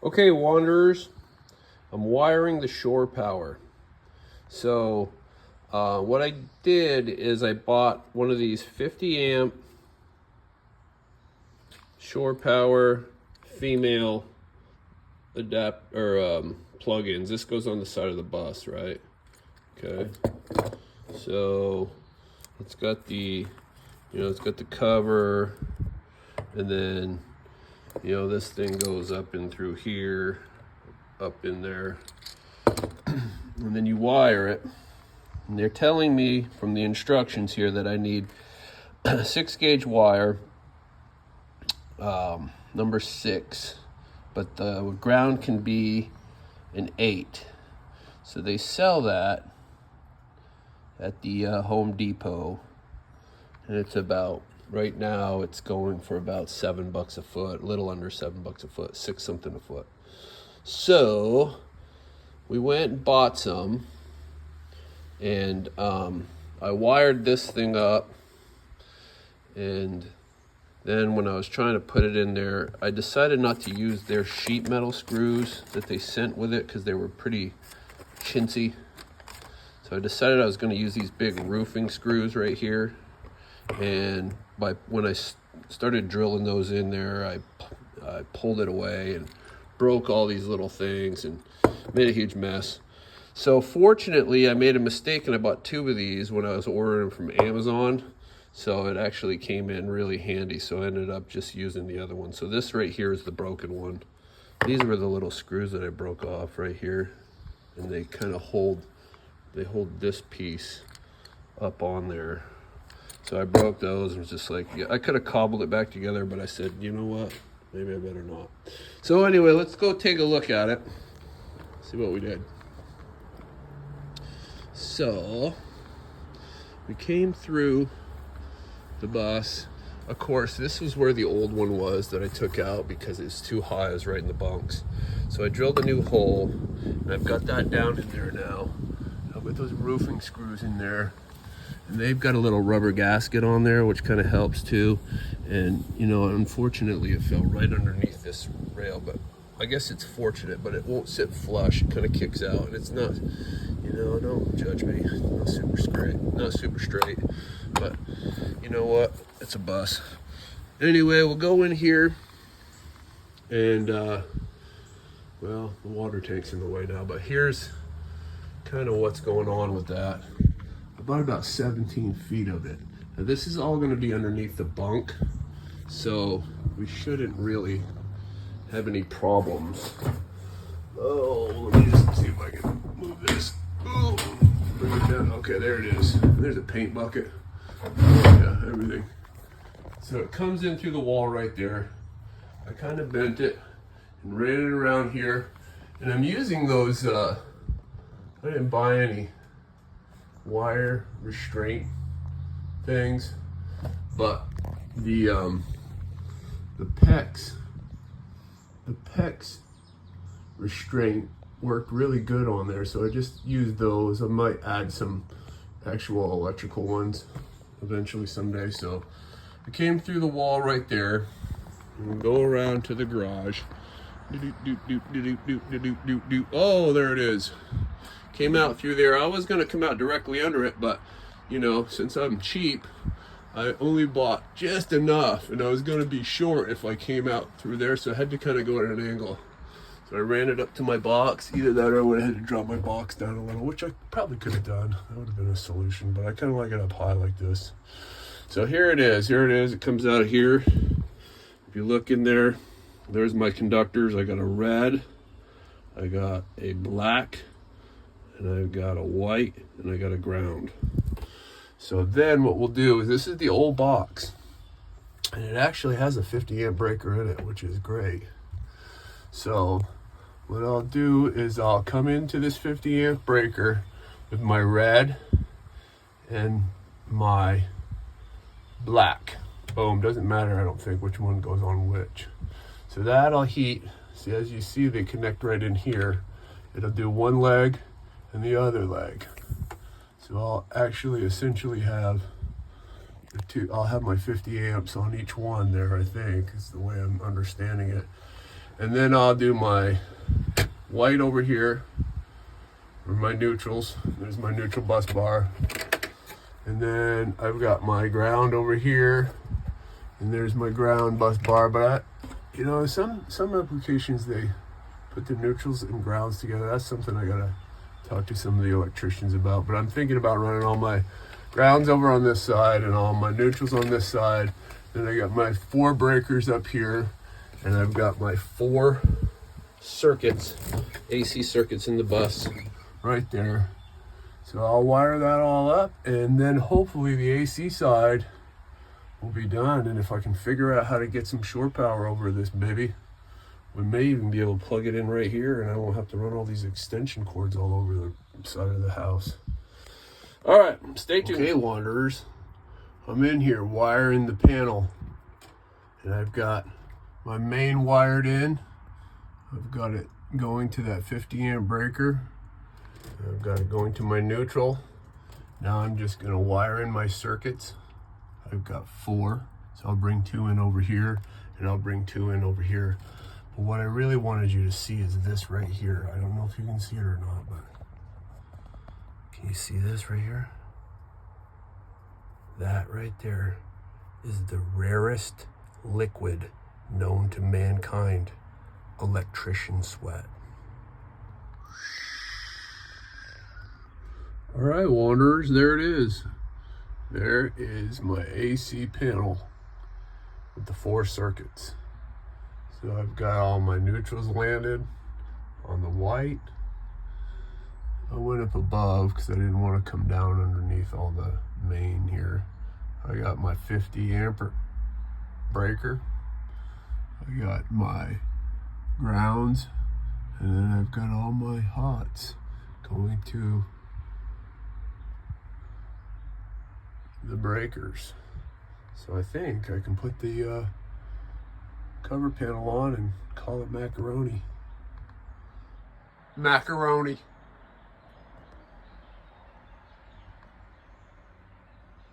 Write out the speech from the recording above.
Okay, Wanderers, I'm wiring the shore power. So what I did is I bought one of these 50 amp shore power female plugins. This goes on the side of the bus, right? Okay. So it's got the, it's got the cover, and then, this thing goes up in through here, up in there, and then you wire it. And they're telling me from the instructions here that I need 6-gauge wire, number 6, but the ground can be an 8. So they sell that at the Home Depot, and it's about, right now it's going for about $7 a foot, a little under $7 a foot, 6 something a foot. So we went and bought some, and I wired this thing up, and then when I was trying to put it in there, I decided not to use their sheet metal screws that they sent with it because they were pretty chintzy. So I decided I was going to use these big roofing screws right here, and when I started drilling those in there, I pulled it away and broke all these little things and made a huge mess. So fortunately, I made a mistake and I bought 2 of these when I was ordering from Amazon. So it actually came in really handy. So I ended up just using the other one. So this right here is the broken one. These were the little screws that I broke off right here. And they kind of hold this piece up on there. So I broke those and was just like, yeah, I could have cobbled it back together, but I said, you know what? Maybe I better not. So anyway, let's go take a look at it. See what we did. So we came through the bus. Of course, this was where the old one was that I took out because it's too high. I was right in the bunks. So I drilled a new hole, and I've got that down in there now. I've got those roofing screws in there, and they've got a little rubber gasket on there, which kind of helps too. And unfortunately it fell right underneath this rail, but I guess it's fortunate, but it won't sit flush. It kind of kicks out, and it's not, don't judge me, not super straight, but you know what, it's a bus. Anyway, we'll go in here, and well, the water tank's in the way now, but here's kind of what's going on with that. I bought about 17 feet of it. Now this is all going to be underneath the bunk, so we shouldn't really have any problems. Oh, let me just see if I can move this. Oh, bring it down. Okay, there it is. There's a paint bucket. Yeah, everything. So it comes in through the wall right there. I kind of bent it and ran it around here, and I'm using those. I didn't buy any wire restraint things, but the PEX restraint worked really good on there, so I just used those. I might add some actual electrical ones eventually someday. So I came through the wall right there, and we'll go around to the garage. Oh, there it is. Came out through there. I was going to come out directly under it, but since I'm cheap, I only bought just enough, and I was going to be short if I came out through there, so I had to kind of go at an angle. So I ran it up to my box. Either that or I would have had to drop my box down a little, which I probably could have done. That would have been a solution, but I kind of like it up high like this. So here it is. It comes out of here. If you look in there, there's my conductors. I got a red, I got a black, and I've got a white, and I got a ground. So then what we'll do is, this is the old box, and it actually has a 50 amp breaker in it, which is great. So what I'll do is I'll come into this 50 amp breaker with my red and my black. Boom, doesn't matter, I don't think, which one goes on which. So that'll heat. See, as you see, they connect right in here. It'll do one leg and the other leg. So I'll actually essentially have I'll have my 50 amps on each one there, I think, is the way I'm understanding it. And then I'll do my white over here, or my neutrals. There's my neutral bus bar. And then I've got my ground over here, and there's my ground bus bar. But you know, some applications, they put the neutrals and grounds together. That's something I gotta talk to some of the electricians about. But I'm thinking about running all my grounds over on this side and all my neutrals on this side. Then I got my 4 breakers up here, and I've got my 4 circuits, AC circuits in the bus right there. So I'll wire that all up, and then hopefully the AC side will be done. And if I can figure out how to get some shore power over this baby, we may even be able to plug it in right here, and I won't have to run all these extension cords all over the side of the house. All right, stay tuned. Okay, wanderers, I'm in here wiring the panel, and I've got my main wired in. I've got it going to that 50 amp breaker. I've got it going to my neutral. Now I'm just gonna wire in my circuits. I've got 4, so I'll bring 2 in over here, and I'll bring 2 in over here. But what I really wanted you to see is this right here. I don't know if you can see it or not, but can you see this right here? That right there is the rarest liquid known to mankind, electrician sweat. All right, wanderers, there it is. There is my AC panel with the 4 circuits. So I've got all my neutrals landed on the white. I went up above because I didn't want to come down underneath all the main here. I got my 50 amp breaker. I got my grounds, and then I've got all my hots going to the breakers. So I think I can put the cover panel on and call it macaroni. Macaroni.